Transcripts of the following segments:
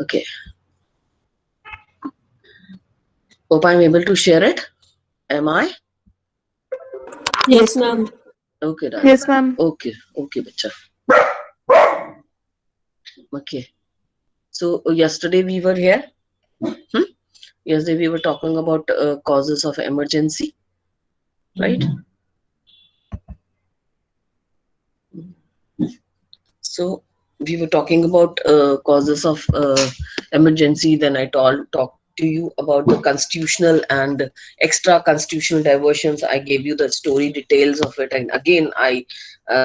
Okay. Hope I'm able to share it. Am I? Yes, ma'am. Okay, darling. Yes, ma'am. Okay, okay, bacha. Okay. So yesterday we were here. Hmm? Yesterday we were talking about causes of emergency, right? So we were talking about causes of emergency. Then I talked to you about the constitutional and extra constitutional diversions. I gave you the story details of it, and again I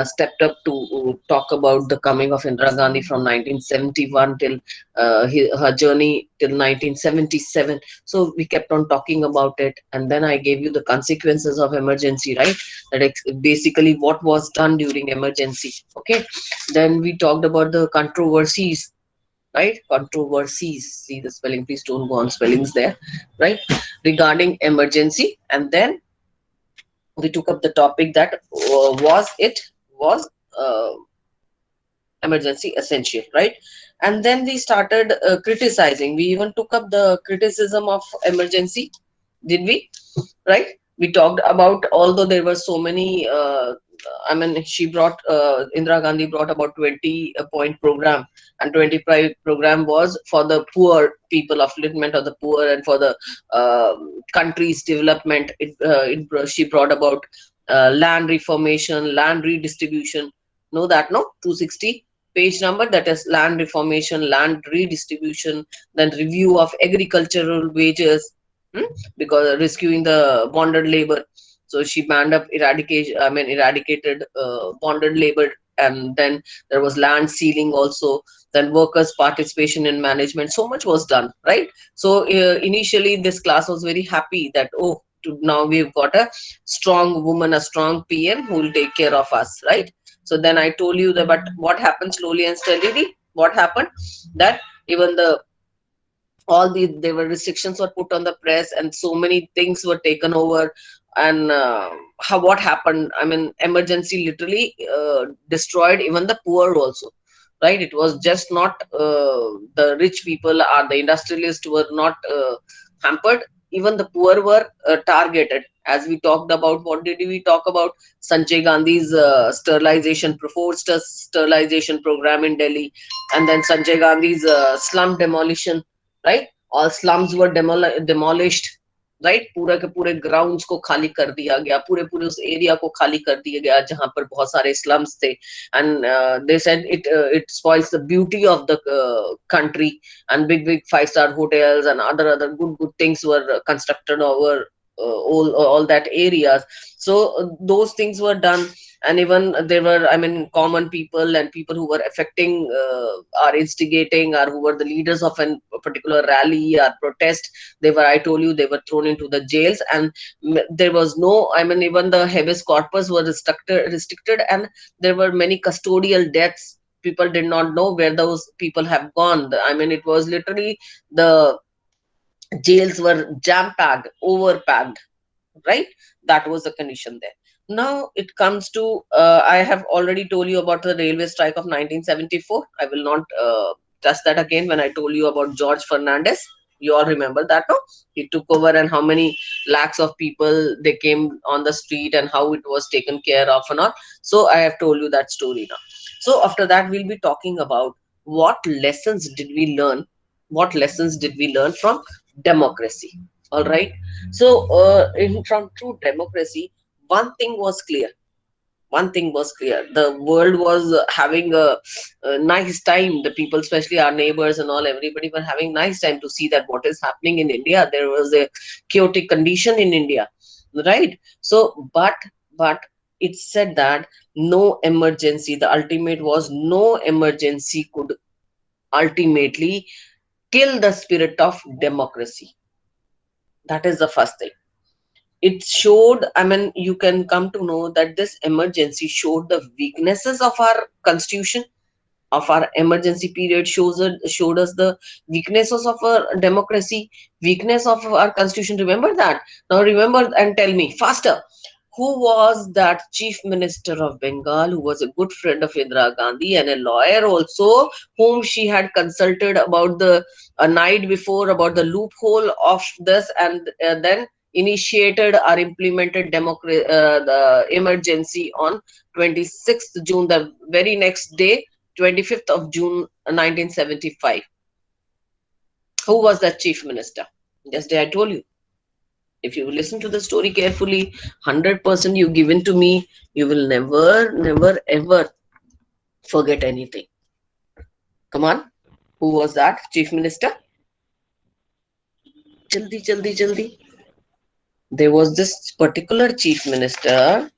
stepped up to talk about the coming of Indira Gandhi from 1971 till her journey till 1977. So we kept on talking about it, and then I gave you the consequences of emergency, right? That basically what was done during emergency. Okay, then we talked about the controversies, right? Controversies. See the spelling, please don't go on spellings there, right? Regarding emergency. And then we took up the topic that was uh, emergency essential, right? And then we started criticizing. We even took up the criticism of emergency, did we? Right, we talked about, although there were so many I mean, she brought Indira Gandhi brought about 20 point program, and 25 program was for the poor people, upliftment of the poor, and for the country's development. She brought about land reformation, land redistribution. Know that, no? 260 page number, that is land reformation, land redistribution, then review of agricultural wages, because rescuing the bonded labor. So she banned up eradication, I mean eradicated bonded labor. And then there was land sealing also, then workers participation in management. So much was done, right? So initially this class was very happy that, oh, now we've got a strong woman, a strong PM who will take care of us, right? So then I told you that, but what happened slowly and steadily? What happened? That even all there were restrictions were put on the press, and so many things were taken over. And what happened, I mean, emergency literally destroyed even the poor also, right? It was just not the rich people or the industrialists were not hampered. Even the poor were targeted. As we talked about, what did we talk about? Sanjay Gandhi's forced sterilization program in Delhi, and then Sanjay Gandhi's slum demolition, right? All slums were demolished, right? पूरा के पूरे grounds को खाली कर दिया गया, पूरे पूरे उस area को खाली कर दिया गया जहां पर बहुत सारे slums थे. And they said it spoils the beauty of the country, and big five-star hotels and other good things were constructed over all that areas. So those things were done. And even there were, I mean, common people and people who were affecting or instigating, or who were the leaders of a particular rally or protest, they were, I told you, they were thrown into the jails. And there was no, I mean, even the habeas corpus were restricted, and there were many custodial deaths. People did not know where those people have gone. I mean, it was literally the jails were jam packed, overpacked, right? That was the condition there. Now it comes to, I have already told you about the railway strike of 1974. I will not touch that again. When I told you about George Fernandez, you all remember that, no? He took over, and how many lakhs of people they came on the street, and how it was taken care of and all. So I have told you that story now. So after that, we'll be talking about what lessons did we learn, what lessons did we learn from democracy. All right. So, from true democracy, one thing was clear. One thing was clear. The world was having a nice time. The people, especially our neighbors and all, everybody were having nice time to see that what is happening in India. There was a chaotic condition in India, right? So, but it said that no emergency. The ultimate was no emergency could ultimately kill the spirit of democracy. That is the first thing. It showed, I mean, you can come to know that this emergency showed the weaknesses of our constitution, of our emergency period, showed us the weaknesses of our democracy, weakness of our constitution. Remember that. Now remember and tell me faster. Who was that chief minister of Bengal who was a good friend of Indira Gandhi and a lawyer also, whom she had consulted about the a night before about the loophole of this, and then initiated or implemented the emergency on 26th June, the very next day, 25th of June 1975. Who was that chief minister? Yesterday I told you. If you listen to the story carefully, 100% you given to me, you will never, never, ever forget anything. Come on. Who was that chief minister? Jaldi, jaldi, jaldi. There was this particular chief minister,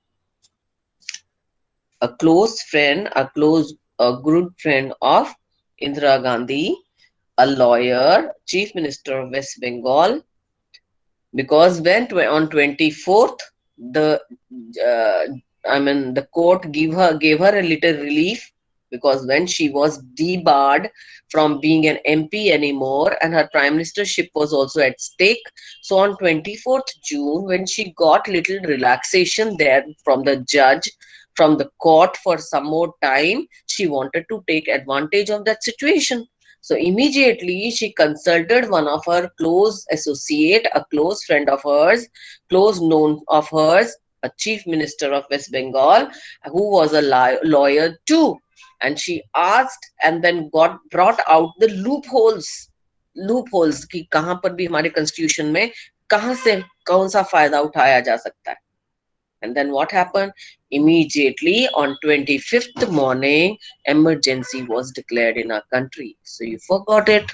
a close friend, a good friend of Indira Gandhi, a lawyer, chief minister of West Bengal, because when on 24th the uh, the court gave her a little relief, because when she was debarred from being an MP anymore and her prime ministership was also at stake. So on 24th June, when she got little relaxation there from the judge, from the court for some more time, she wanted to take advantage of that situation. So immediately she consulted one of her close associate, a close friend of hers, close known of hers, a chief minister of West Bengal, who was a lawyer too. And she asked and then got brought out the loopholes कि कहाँ पर भी हमारे constitution में कहाँ से कौन सा फायदा उठाया जा सकता है. And then what happened? Immediately on 25th morning, emergency was declared in our country. So you forgot it.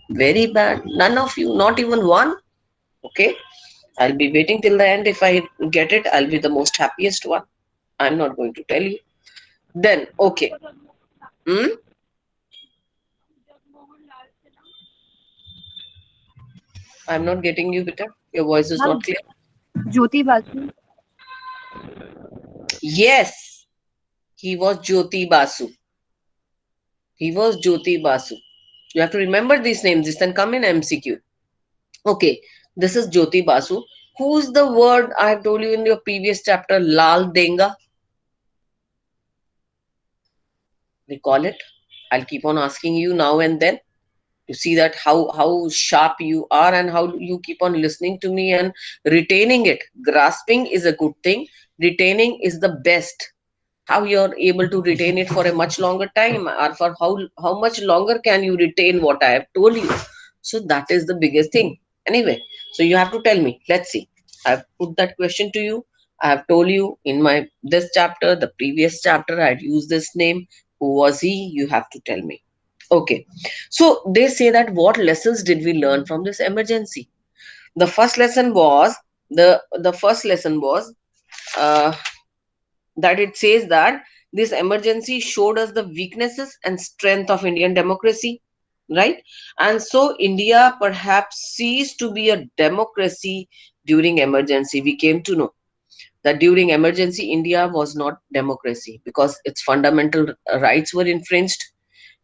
Very bad. None of you, not even one. Okay. I'll be waiting till the end. If I get it, I'll be the most happiest one. I'm not going to tell you. Then, okay. Hmm? I'm not getting you, Peter. Your voice is not Ma'am, clear. Jyoti Basu. Yes, he was Jyoti Basu. He was Jyoti Basu. You have to remember these names. This can come in MCQ. Okay, this is Jyoti Basu. Who's the word I have told you in your previous chapter? Lal Denga. Recall it. I'll keep on asking you now and then to see that how sharp you are and how you keep on listening to me and retaining it. Grasping is a good thing. Retaining is the best. How you're able to retain it for a much longer time, or for how much longer can you retain what I have told you. So that is the biggest thing. Anyway, so you have to tell me. Let's see. I've put that question to you. I have told you in my this chapter, the previous chapter, I'd used this name. Who was he? You have to tell me. Okay. So they say that what lessons did we learn from this emergency? The first lesson was the first lesson was uh, that it says that this emergency showed us the weaknesses and strength of Indian democracy, right? And so India perhaps ceased to be a democracy during emergency. We came to know that during emergency, India was not democracy because its fundamental rights were infringed.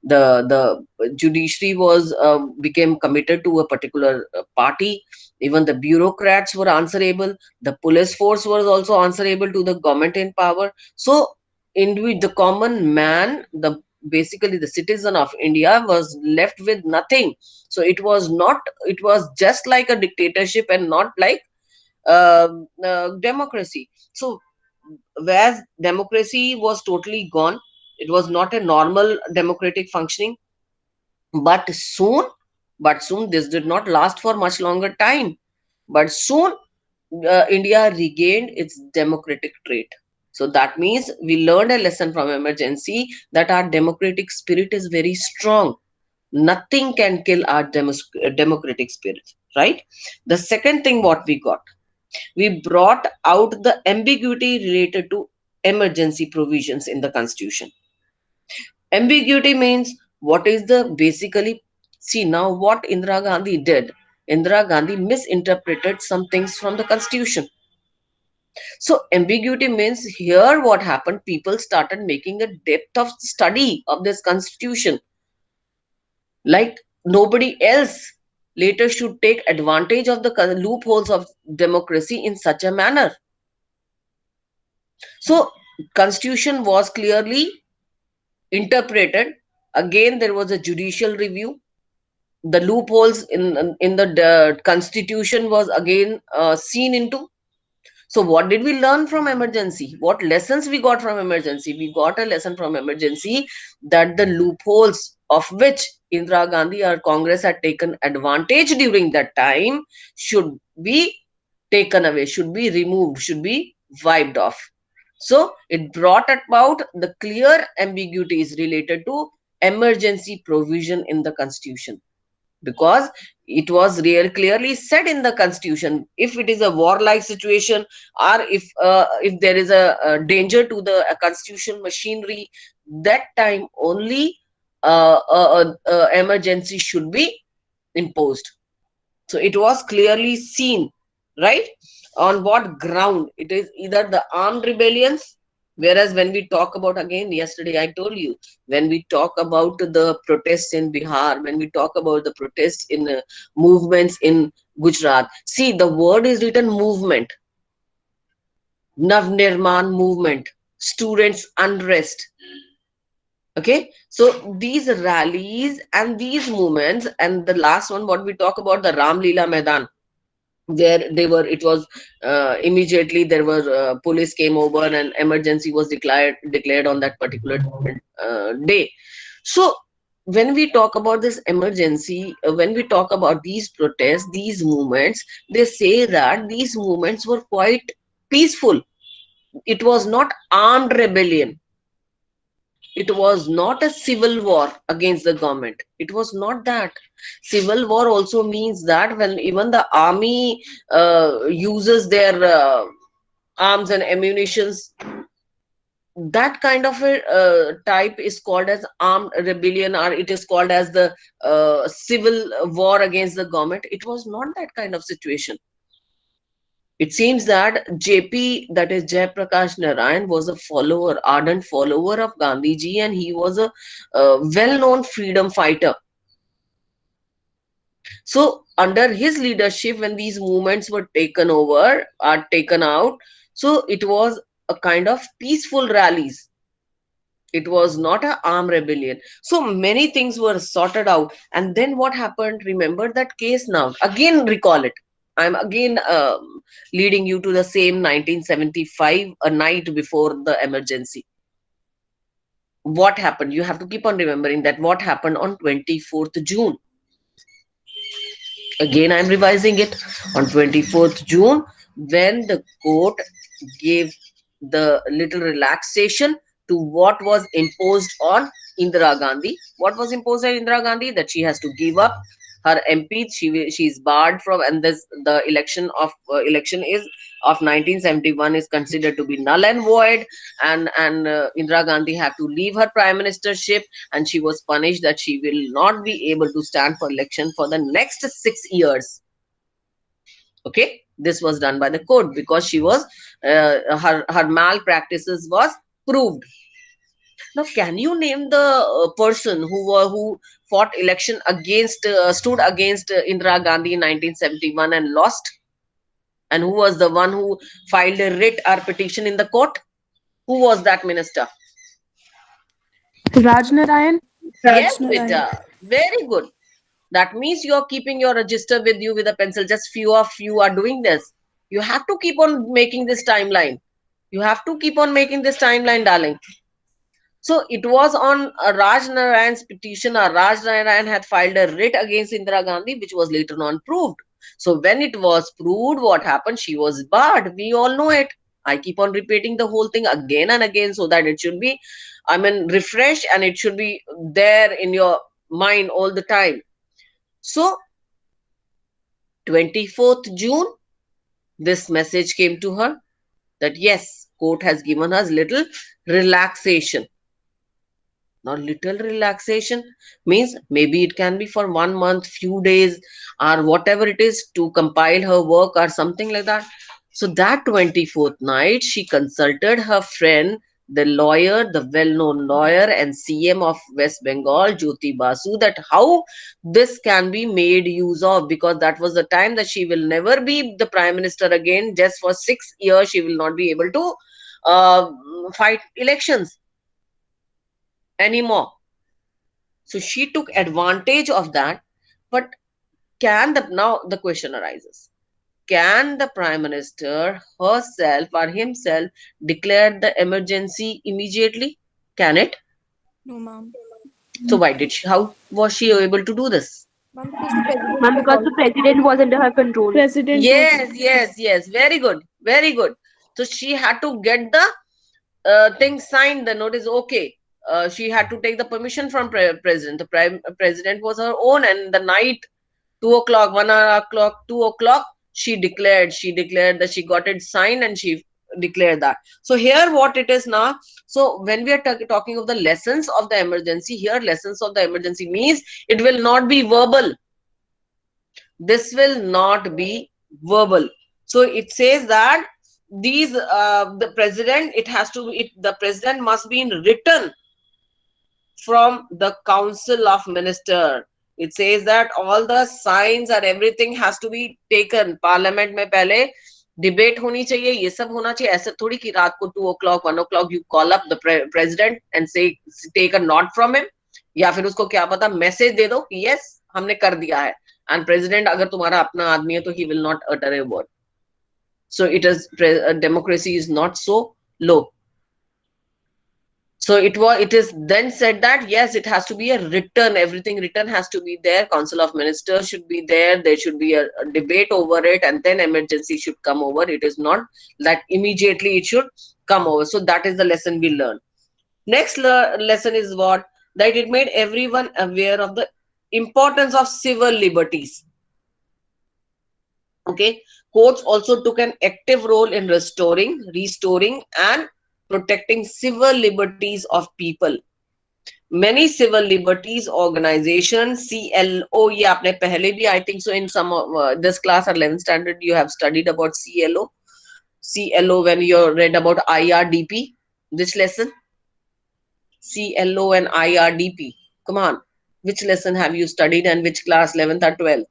The judiciary was became committed to a particular party. Even the bureaucrats were answerable. The police force was also answerable to the government in power. So the common man, the basically the citizen of India, was left with nothing. So it was just like a dictatorship and not like democracy. So whereas democracy was totally gone, it was not a normal democratic functioning. But soon this did not last for much longer time. But soon India regained its democratic trait. So that means we learned a lesson from emergency that our democratic spirit is very strong. Nothing can kill our democratic spirit, right? The second thing what we got, we brought out the ambiguity related to emergency provisions in the constitution. Ambiguity means what is the basically, see now what Indira Gandhi did. Indira Gandhi misinterpreted some things from the constitution. So ambiguity means here what happened, people started making a depth of study of this constitution like nobody else later should take advantage of the loopholes of democracy in such a manner. So constitution was clearly interpreted. Again, there was a judicial review. The loopholes in the constitution was again seen into. So what did we learn from emergency? What lessons we got from emergency? We got a lesson from emergency that the loopholes of which Indira Gandhi or Congress had taken advantage during that time should be taken away, should be removed, should be wiped off. So it brought about the clear ambiguities related to emergency provision in the constitution, because it was real clearly said in the constitution, if it is a warlike situation, or if there is a danger to the constitution machinery, that time only emergency should be imposed. So it was clearly seen, right? On what ground? It is either the armed rebellions, whereas when we talk about, again, yesterday I told you, when we talk about the protests in Bihar, when we talk about the protests in movements in Gujarat, see, the word is written movement, Navnirman movement, students unrest. Okay, so these rallies and these movements, and the last one, what we talk about, the Ram Leela Maidan, where they were, it was immediately there were police came over and emergency was declared on that particular day. So when we talk about this emergency, when we talk about these protests, these movements, they say that these movements were quite peaceful. It was not armed rebellion, it was not a civil war against the government, it was not that. Civil war also means that when even the army uses their arms and ammunitions, that kind of a type is called as armed rebellion, or it is called as the civil war against the government. It was not that kind of situation. It seems that JP, that is Jayaprakash Narayan, was a follower, ardent follower of Gandhiji, and he was a well-known freedom fighter. So, under his leadership, when these movements were taken over, are taken out, so it was a kind of peaceful rallies. It was not an armed rebellion. So many things were sorted out. And then what happened? Remember that case now. Again, recall it. I'm again leading you to the same 1975, a night before the emergency. What happened? You have to keep on remembering that what happened on 24th June. Again, I'm revising it. On 24th June, when the court gave the little relaxation to what was imposed on Indira Gandhi. What was imposed on Indira Gandhi? That she has to give up her MP. She is barred from, and this the election is of 1971 is considered to be null and void, and Indira Gandhi had to leave her prime ministership, and she was punished that she will not be able to stand for election for the next 6 years. Okay, this was done by the court because she was her malpractices was proved. Now, can you name the person who fought election against stood against Indira Gandhi in 1971 and lost, and who was the one who filed a writ or petition in the court? Who was that minister? Rajnarayan. Yes, Rajnarayan. beta, very good. That means you're keeping your register with you with a pencil. Just few of you are doing this. You have to keep on making this timeline. You have to keep on making this timeline, darling. So it was on Raj Narayan's petition, or Raj Narayan had filed a writ against Indira Gandhi, which was later on proved. So when it was proved, what happened? She was barred. We all know it. I keep on repeating the whole thing again and again so that it should be, I mean, refreshed, and it should be there in your mind all the time. So 24th June, this message came to her that yes, court has given us little relaxation. Now, little relaxation means maybe it can be for 1 month, few days, or whatever it is to compile her work or something like that. So that 24th night, she consulted her friend, the lawyer, the well-known lawyer and CM of West Bengal, Jyoti Basu, that how this can be made use of, because that was the time that she will never be the prime minister again. Just for 6 years, she will not be able to uh, fight elections anymore. So she took advantage of that. But now the question arises, can the prime minister herself or himself declare the emergency immediately? Can it? No, ma'am. So why did she, how was she able to do this? Ma'am, because the president Ma'am, was because the also president was under her control. president was Yes, yes, yes. Very good. Very good. So she had to get the thing signed, the notice. Okay. She had to take the permission from president. The prime president was her own, and the night 2 o'clock, 1 hour o'clock, 2 o'clock, she declared that she got it signed and she declared that. So here what it is now. So when we are talking of the lessons of the emergency, here lessons of the emergency means it will not be verbal. This will not be verbal. So it says that these the president, it has to the president must be in written from the council of minister. It says that all the signs and everything has to be taken parliament में पहले debate होनी चाहिए, ये सब होना चाहिए. ऐसे थोड़ी कि रात को 2 o'clock 1 o'clock you call up the president and say take a nod from him, या फिर उसको क्या पता मैसेज दे दो कि yes हमने कर दिया है. And president अगर तुम्हारा अपना आदमी है तो he will not utter a word. So democracy is not so low. So it is then said that yes, it has to be a written, everything written has to be there. Council of Ministers should be there. There should be a debate over it, and then emergency should come over. It is not that immediately it should come over. So that is the lesson we learn. Next lesson is what? That it made everyone aware of the importance of civil liberties. Okay, courts also took an active role in restoring, and protecting civil liberties of people. Many civil liberties organizations, CLO, ये आपने पहले भी I think so in some this class or 11th standard you have studied about CLO. CLO when you read about IRDP. Which lesson? CLO and IRDP. Come on. Which lesson have you studied and which class, 11th or 12th?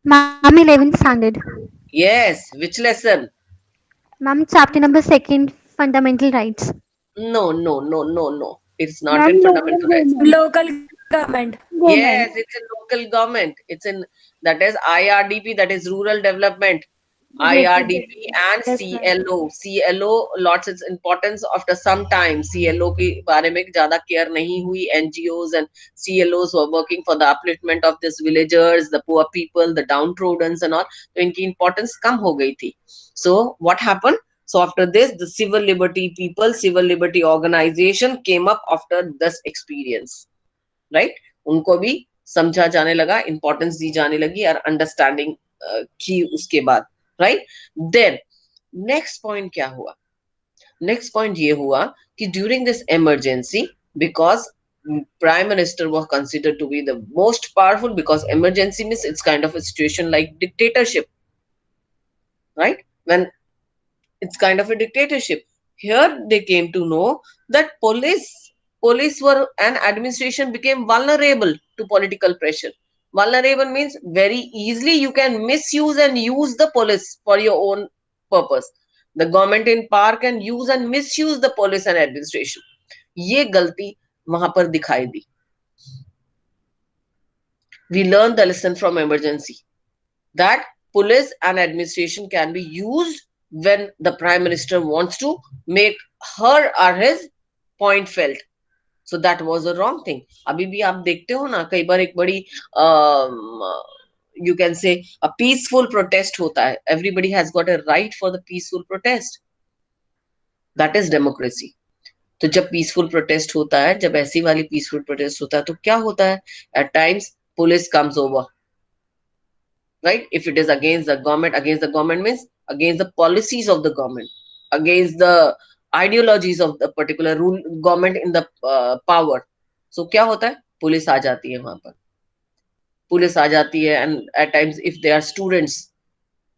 Ma'am, 11th standard. Yes. Which lesson? Ma'am, chapter number 2, fundamental rights. No, no, no, no, no. It's not Ma'am, in local fundamental rights. government. local government. Yes, it's in local government. It's in, that is IRDP, that is rural development. IRDP and Yes, ma'am. CLO. CLO lots its importance after some time. CLO के बारे में ज़्यादा care नहीं हुई. NGOs and CLOs were working for the upliftment of these villagers, the poor people, the downtrodden and all. तो इनकी importance कम हो गई थी. So what happened? So after this, the civil liberty people, civil liberty organization came up after this experience. Right? उनको भी समझा जाने लगा, इंपॉर्टेंस दी जाने लगी और अंडरस्टैंडिंग की उसके बाद. राइट. देन नेक्स्ट पॉइंट क्या हुआ? नेक्स्ट पॉइंट ये हुआ कि during this emergency, because prime minister was considered to be the most powerful, because emergency means it's kind of a situation like dictatorship, right? When it's kind of a dictatorship, here they came to know that police were and administration became vulnerable to political pressure. Vulnerable means very easily you can misuse and use the police for your own purpose. The government in power can use and misuse the police and administration. ये गलती वहां पर दिखाई दी. We learned the lesson from emergency that police and administration can be used when the prime minister wants to make her or his point felt. So that was a wrong thing. अभी भी आप देखते हो ना, कई बार एक बड़ी you can say a peaceful protest होता है. Everybody has got a right for the peaceful protest. That is democracy. तो जब peaceful protest होता है, जब ऐसी वाली peaceful protest होता है, तो क्या होता है? At times police comes over. Right? If it is against the government means against the policies of the government, against the ideologies of the particular rule government in the power. So क्या होता है? Police आ जाती है वहां पर. Police आ जाती है, and at times if they are students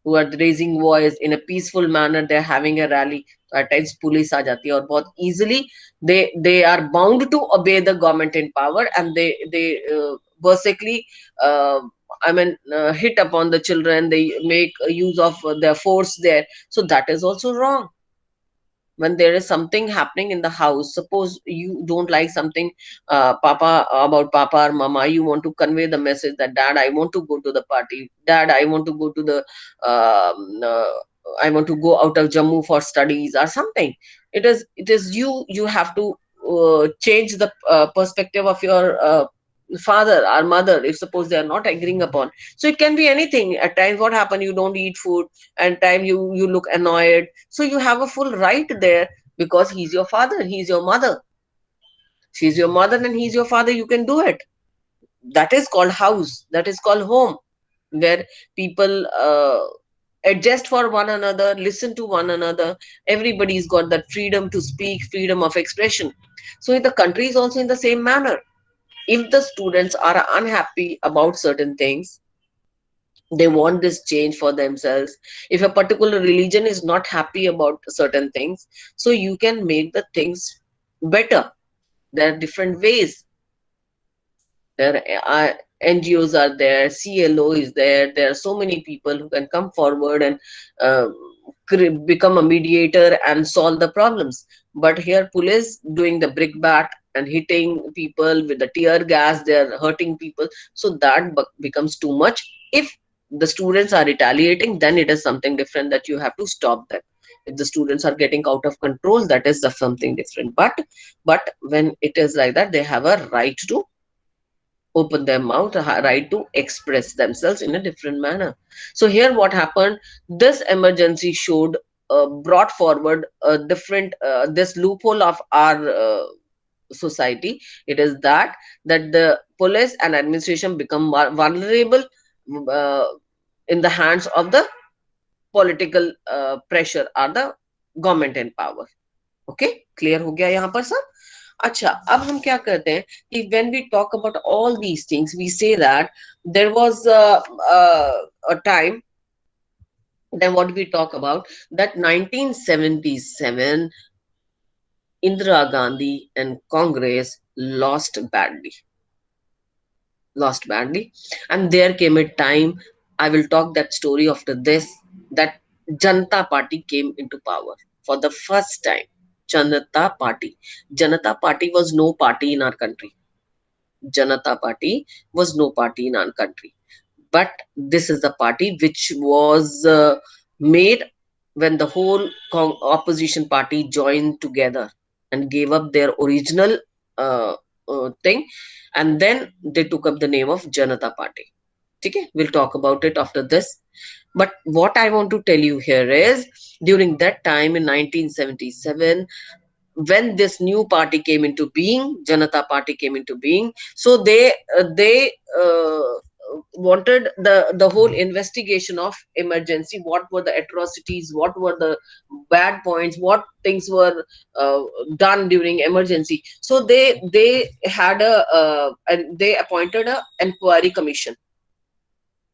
who are raising voice in a peaceful manner, they're having a rally, at times police aa jati hai aur bahut easily they are bound to obey the government in power, and they basically hit upon the children. They make use of their force there. So that is also wrong. when there is something happening in the house, suppose you don't like something, papa, about papa or mama, you want to convey the message that dad, I want to go to the party, dad, I want to go to the I want to go out of Jammu for studies or something. It is you have to change the perspective of your father or mother, if suppose they are not agreeing upon. So it can be anything. At times what happen, you don't eat food, and time you look annoyed, so you have a full right there, because he's your father, he's your mother, she's your mother, and he's your father, you can do it. That is called house, that is called home, where people adjust for one another, listen to one another. Everybody's got that freedom to speak, freedom of expression. So the country is also in the same manner. If the students are unhappy about certain things, they want this change for themselves. If a particular religion is not happy about certain things, so you can make the things better. There are different ways. There are NGOs are there, CLO is there. There are so many people who can come forward and uh, become a mediator and solve the problems. But here police doing the brickbat and hitting people with the tear gas, they're hurting people, so that becomes too much. If the students are retaliating, then it is something different, that you have to stop them. If the students are getting out of control, that is the something different. But when it is like that, they have a right to open their mouth, a right to express themselves in a different manner. So here what happened, this emergency showed, brought forward a different, this loophole of our society. It is that the police and administration become vulnerable uh, in the hands of the political pressure or the government in power. Okay, clear हो गया यहाँ पर सब? अच्छा, अब हम क्या करते हैं कि when we talk about all these things, we say that there was a time. Then what we talk about, that 1977, Indira Gandhi and Congress lost badly, and there came a time. I will talk that story after this. That Janata Party came into power for the first time. Janata Party was no party in our country. Janata Party was no party in our country. But this is the party which was made when the whole opposition party joined together and gave up their original uh, thing, and then they took up the name of Janata Party. Okay, we'll talk about it after this. But what I want to tell you here is, during that time in 1977, when this new party came into being, Janata Party came into being, so they wanted the whole investigation of emergency. What were the atrocities? What were the bad points? What things were uh, done during emergency? So they had and they appointed a inquiry commission,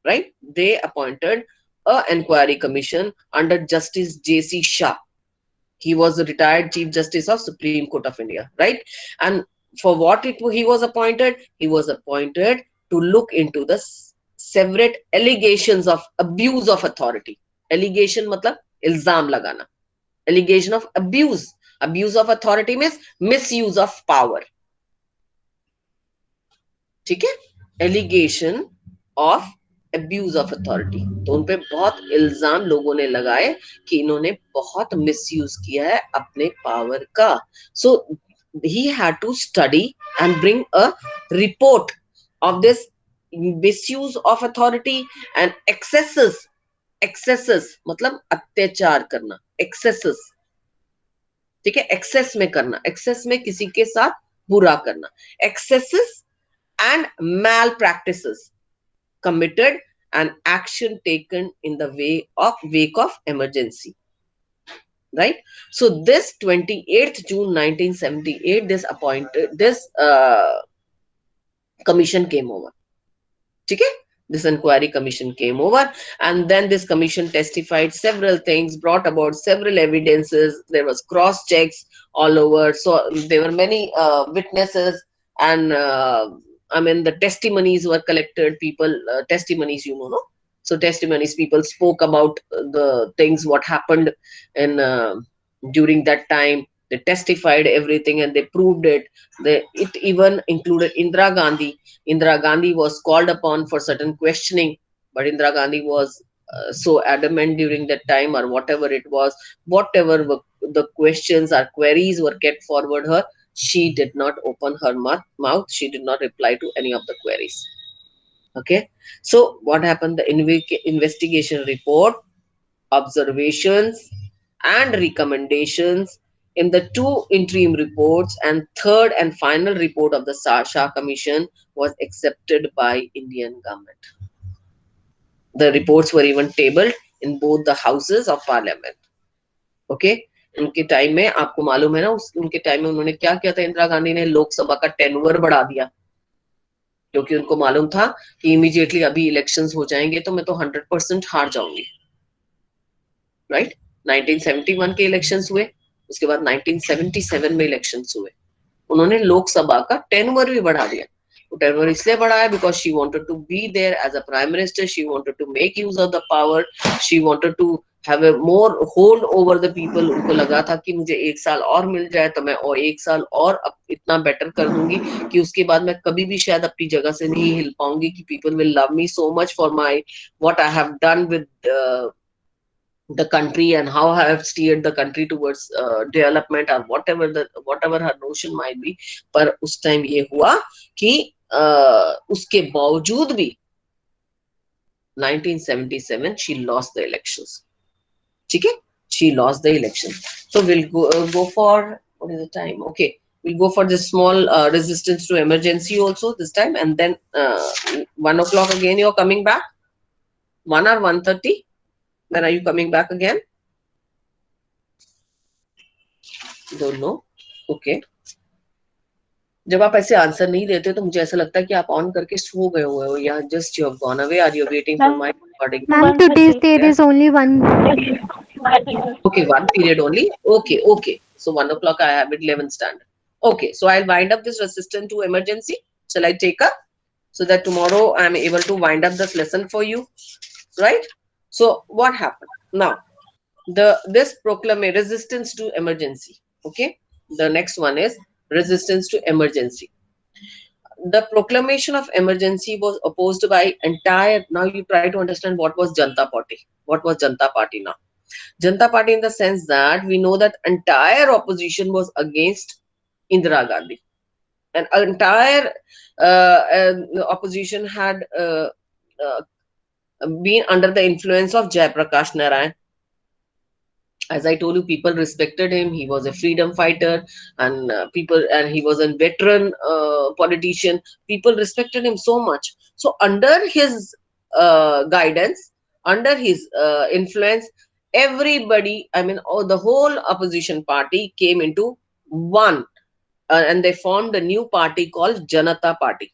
right? They appointed a inquiry commission under Justice J.C. Shah. He was the retired Chief Justice of Supreme Court of India, right? And for what he was appointed? He was appointed to look into the several allegations of abuse of authority. Allegation matlab ilzam lagana. Allegation of abuse. Abuse of authority means misuse of power. ठीक है? Allegation of abuse of authority. तो उन पे बहुत इल्जाम लोगों ने लगाए कि इन्होंने बहुत मिसयूज किया है अपने पावर का. So he had to study and bring a report of this misuse of authority and excesses मतलब अत्याचार करना, excesses. ठीक है? एक्सेस में करना, एक्सेस में किसी के साथ बुरा करना, excesses and malpractices committed and action taken in the wake of emergency, right? So this 28th June 1978, this commission came over. Okay, this inquiry commission came over, and then this commission testified several things, brought about several evidences. There was cross checks all over, so there were many witnesses, and I mean the testimonies were collected. People testimonies, no? So testimonies, people spoke about the things what happened in During that time, they testified everything and they proved it. It even included Indira Gandhi. Indira Gandhi was called upon for certain questioning, but Indira Gandhi was so adamant during that time, or whatever it was, whatever the questions or queries were kept forward her, she did not open her mouth. She did not reply to any of the queries. Okay, so what happened? The investigation report, observations, and recommendations in the two interim reports and third and final report of the Shah Commission was accepted by Indian government. The reports were even tabled in both the houses of parliament. Okay, उनके time में आपको मालूम है ना, उनके time में उन्होंने क्या किया था? इंदिरा गांधी ने लोकसभा का टेन्योर बढ़ा दिया, क्योंकि उनको मालूम था कि इमीडिएटली अभी इलेक्शंस हो जाएंगे तो मैं तो 100% हार जाऊंगी। राइट, 1971 के इलेक्शंस हुए, उसके बाद 1977 में इलेक्शंस हुए, उन्होंने लोकसभा का टेन्योर भी बढ़ा दिया। वो टेन्योर इसलिए बढ़ाया because she wanted to be there as a prime minister, she wanted to make use of the power, she wanted to have a more hold over the people. उनको लगा था कि मुझे 1 साल और मिल जाए तो मैं और 1 साल और इतना बेटर कर दूंगी कि उसके बाद मैं कभी भी शायद अपनी जगह से नहीं हिल पाऊंगी, कि people will love me so much for my what I have done with the country and how I have steered the country towards development or whatever her notion might be. पर उस टाइम ये हुआ कि उसके बावजूद भी 1977 she lost the elections. ठीक है, she lost the election. So we'll go for, what is the time? Okay, we'll go for this small resistance to emergency also this time, and then 1 o'clock again you're coming back, 1 or 1:30. When are you coming back again? Don't know. Okay. जब आप ऐसे answer नहीं देते तो मुझे ऐसा लगता है कि आप ऑन करके सो गए हुए हो, या just you have gone away, are you waiting for my recording? Ma'am, today's there is only one. Okay, one period only. Okay, okay. So 1 o'clock I have it 11 standard. Okay, so I'll wind up this resistance to emergency. Shall I take up so that tomorrow I am able to wind up this lesson for you, right? So what happened now? This proclamation resistance to emergency. Okay, the next one is resistance to emergency. The proclamation of emergency was opposed by entire. Now you try to understand what was Janata Party. What was Janata Party now? Janata Party in the sense that we know that entire opposition was against Indira Gandhi. And entire opposition had been under the influence of Jayaprakash Narayan. As I told you, people respected him. He was a freedom fighter, and he was a veteran politician. People respected him so much. So under his guidance, under his influence, everybody, I mean, the whole opposition party came into one, and they formed a new party called Janata Party.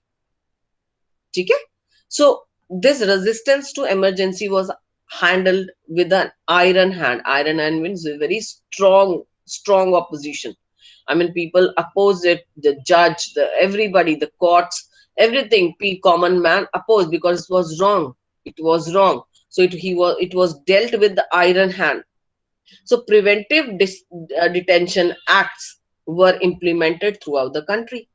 Okay? So this resistance to emergency was handled with an iron hand. Iron hand means a very strong opposition. I mean, people opposed it, the judge, everybody, the courts, everything. Common man opposed because it was wrong. It was wrong. So it was dealt with the iron hand. So preventive detention acts were implemented throughout the country,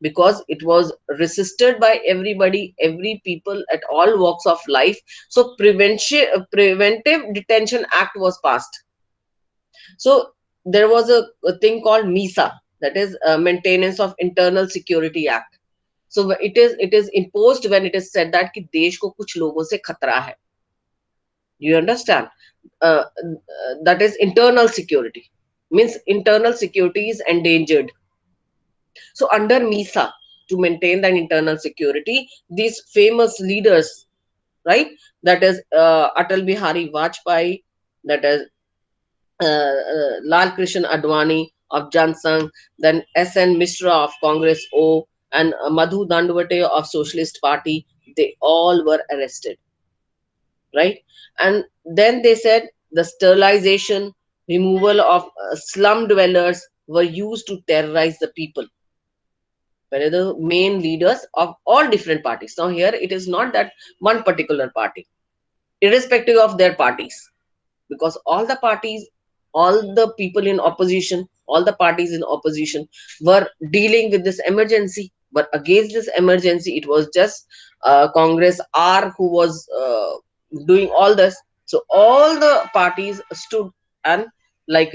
because it was resisted by everybody, every people at all walks of life. So preventive detention act was passed. So there was a thing called MISA, that is maintenance of internal security act. So it is imposed when it is said that कि देश को कुछ लोगों से खतरा है. You understand? That is internal security, means internal security is endangered. So under MISA, to maintain that internal security, these famous leaders, right? That is Atal Bihari Vajpayee, that is Lal Krishan Advani of Jan Sangh, then S.N. Mishra of Congress O, and Madhu Dandavate of Socialist Party. They all were arrested, right? And then they said the sterilization, removal of slum dwellers were used to terrorize the people. Were the main leaders of all different parties. Now here it is not that one particular party, irrespective of their parties, because all the parties all the people in opposition, all the parties in opposition were dealing with this emergency. But against this emergency, it was just Congress R who was doing all this. So all the parties stood and like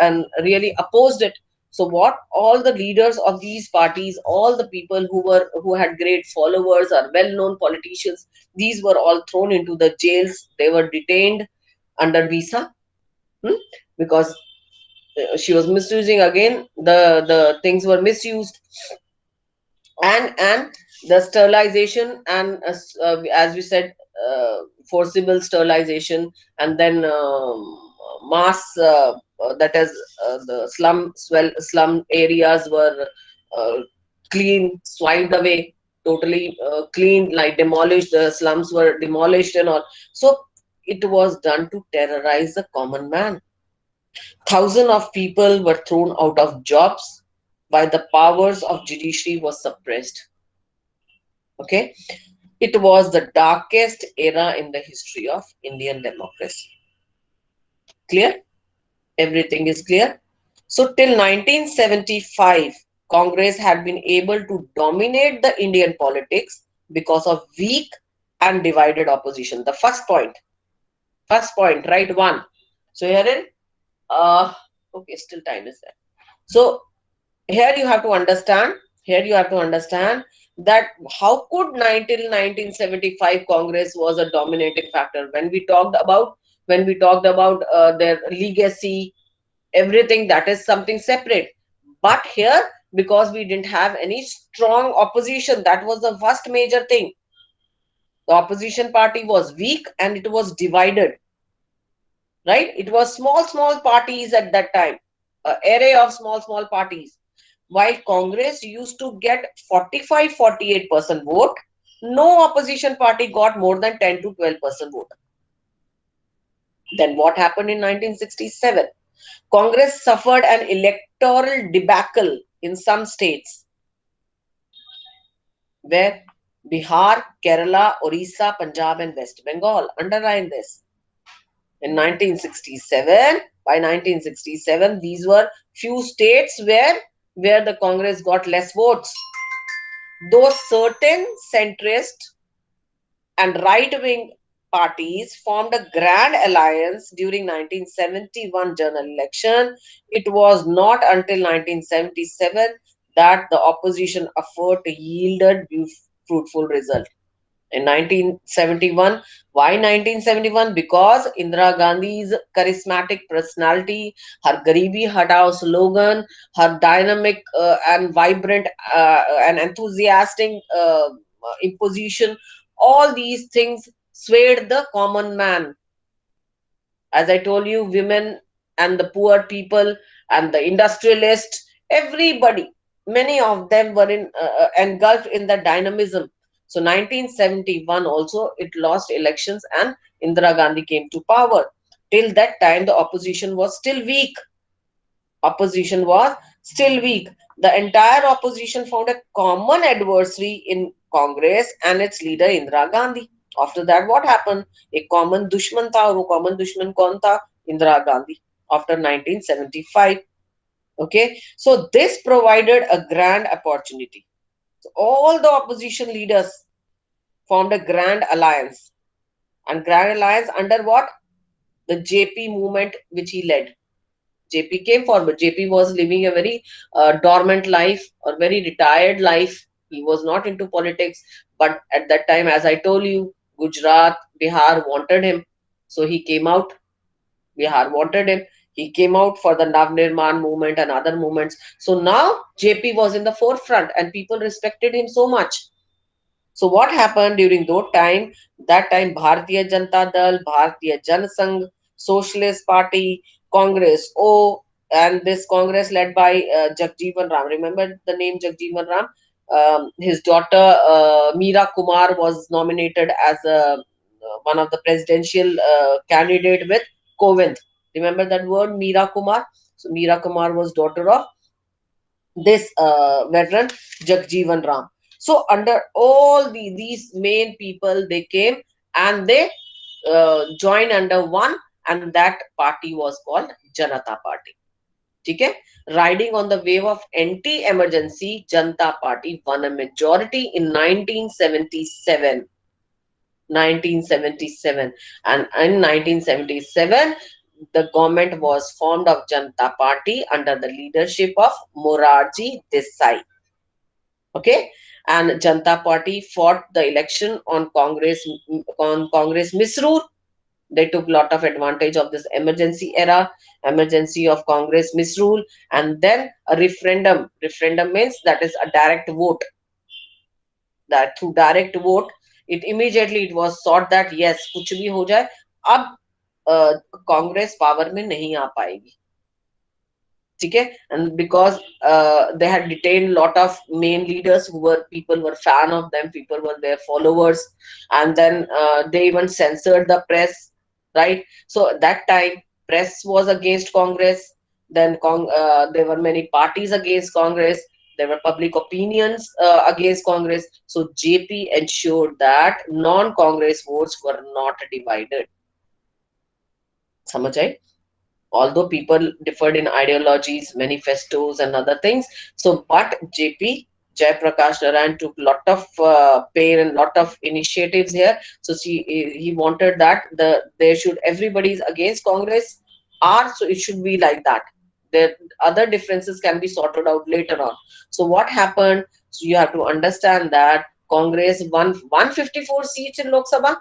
and really opposed it. So what all the leaders of these parties, all the people who had great followers or well-known politicians, these were all thrown into the jails. They were detained under visa, hmm? Because she was misusing again. The things were misused, and the sterilization and as we said, forcible sterilization, and then mass that is the slum areas were uh, clean, swiped away, totally cleaned, like demolished. The slums were demolished and all. So it was done to terrorize the common man. Thousands of people were thrown out of jobs while the powers of judiciary was suppressed. Okay, it was the darkest era in the history of Indian democracy. Clear? Everything is clear. So till 1975, Congress had been able to dominate the Indian politics because of weak and divided opposition. The first point, right? One. So herein, okay, still time is there. So here you have to understand, that how could 1975 Congress was a dominating factor when we talked about, their legacy, everything, that is something separate. But here, because we didn't have any strong opposition, that was the first major thing. The opposition party was weak and it was divided, right? It was small parties at that time, an array of small parties. While Congress used to get 45-48% vote, no opposition party got more than 10 to 12% vote. Then what happened in 1967? Congress suffered an electoral debacle in some states where Bihar, Kerala, Orissa, Punjab, and West Bengal. Underline this. In 1967, by 1967, these were few states where the Congress got less votes. Though certain centrist and right-wing parties formed a grand alliance during 1971 general election, it was not until 1977 that the opposition effort yielded fruitful result. In 1971, why 1971? Because Indira Gandhi's charismatic personality, her Garibi Hatao slogan, her dynamic and vibrant and enthusiastic imposition, all these things swayed the common man. As I told you, women and the poor people and the industrialists, everybody, many of them were engulfed in the dynamism. So 1971 also it lost elections and Indira Gandhi came to power. Till that time, the opposition was still weak. Opposition was still weak. The entire opposition found a common adversary in Congress and its leader Indira Gandhi. After that, what happened? A common दुश्मन था, और वो common दुश्मन कौन था? Indira Gandhi. After 1975. Okay, so this provided a grand opportunity. So all the opposition leaders formed a grand alliance, and grand alliance under what? The JP movement, which he led. JP came forward. JP was living a very dormant life or very retired life. He was not into politics. But at that time, as I told you, Gujarat, Bihar wanted him. So he came out. Bihar wanted him. He came out for the Navnirman movement and other movements. So now JP was in the forefront and people respected him so much. So what happened during that time Bharatiya Janata Dal, Bharatiya Jan Sangh, Socialist Party, Congress, and this Congress led by Jagjeevan Ram. Remember the name Jagjeevan Ram? His daughter Meera Kumar was nominated as one of the presidential candidate with Kovind. Remember that word, Meera Kumar? So Meera Kumar was daughter of this veteran Jagjeevan Ram. So under all these main people, they came and they joined under one, and that party was called Janata Party. Okay? Riding on the wave of anti-emergency, Janata Party won a majority in 1977. 1977, and in 1977 the government was formed of Janata Party under the leadership of Morarji Desai. Okay, and Janata Party fought the election on Congress misrule. They took lot of advantage of this emergency era, emergency of Congress misrule, and then a referendum. Referendum means that is a direct vote. That through direct vote, it was thought that yes, कुछ भी हो जाए, अब Congress power में नहीं आ पाएगी. ठीक है, and because they had detained lot of main leaders who were people were fan of them, people were their followers, and then they even censored the press, right? So at that time press was against Congress, then there were many parties against Congress, there were public opinions against Congress, so JP ensured that non-Congress votes were not divided. समझ आई? Although people differed in ideologies, manifestos, and other things. So, but JP Jai Prakash Narayan took lot of pain and lot of initiatives here. So, he wanted that there should everybody is against Congress, or so it should be like that. The other differences can be sorted out later on. So, what happened? So, you have to understand that Congress won 154 seats in Lok Sabha.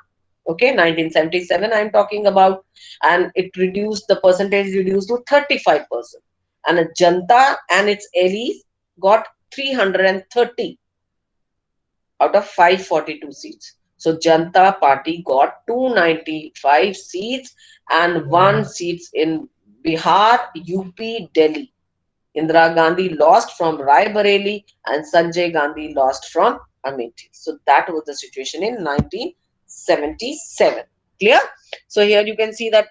Okay, 1977 I'm talking about, and it reduced the percentage reduced to 35%, and Janta and its allies got 330 out of 542 seats. So Janta Party got 295 seats and 1 seats in Bihar, UP, Delhi. Indira Gandhi lost from Rai Bareli and Sanjay Gandhi lost from Amethi. So that was the situation in 1977. Clear? So here you can see that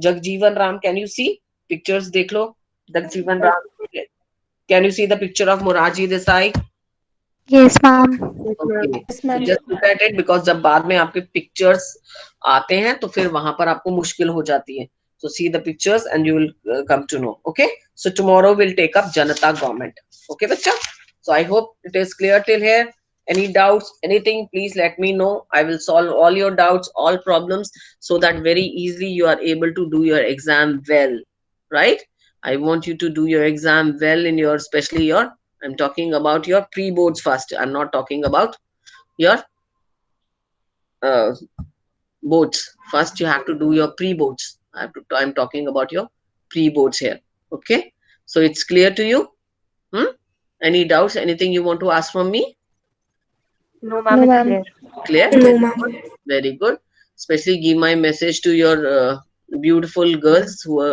Jagjeevan Ram. Can you see pictures? Dekh lo. Jagjeevan Ram. Can you see the picture of Morarji Desai? Yes, ma'am. Okay. Yes, So ma'am. just look at it, because जब बाद में आपके pictures आते हैं तो फिर वहां पर आपको मुश्किल हो जाती है. So see the pictures and you will come to know. Okay. So tomorrow we'll take up Janata government. Okay, bachcha. So I hope it is clear till here. Any doubts, anything, please let me know. I will solve all your doubts, all problems, so that very easily you are able to do your exam well. Right? I want you to do your exam well in your, especially your, I'm talking about your pre-boards first. I'm not talking about your uh, boards. First, you have to do your pre-boards. I'm talking about your pre-boards here. Okay. So it's clear to you? Any doubts? Anything you want to ask from me? No, No, ma'am, ma'am. it's Clear? clear. No, Very ma'am. good. Very good. Especially give my message to your beautiful girls who are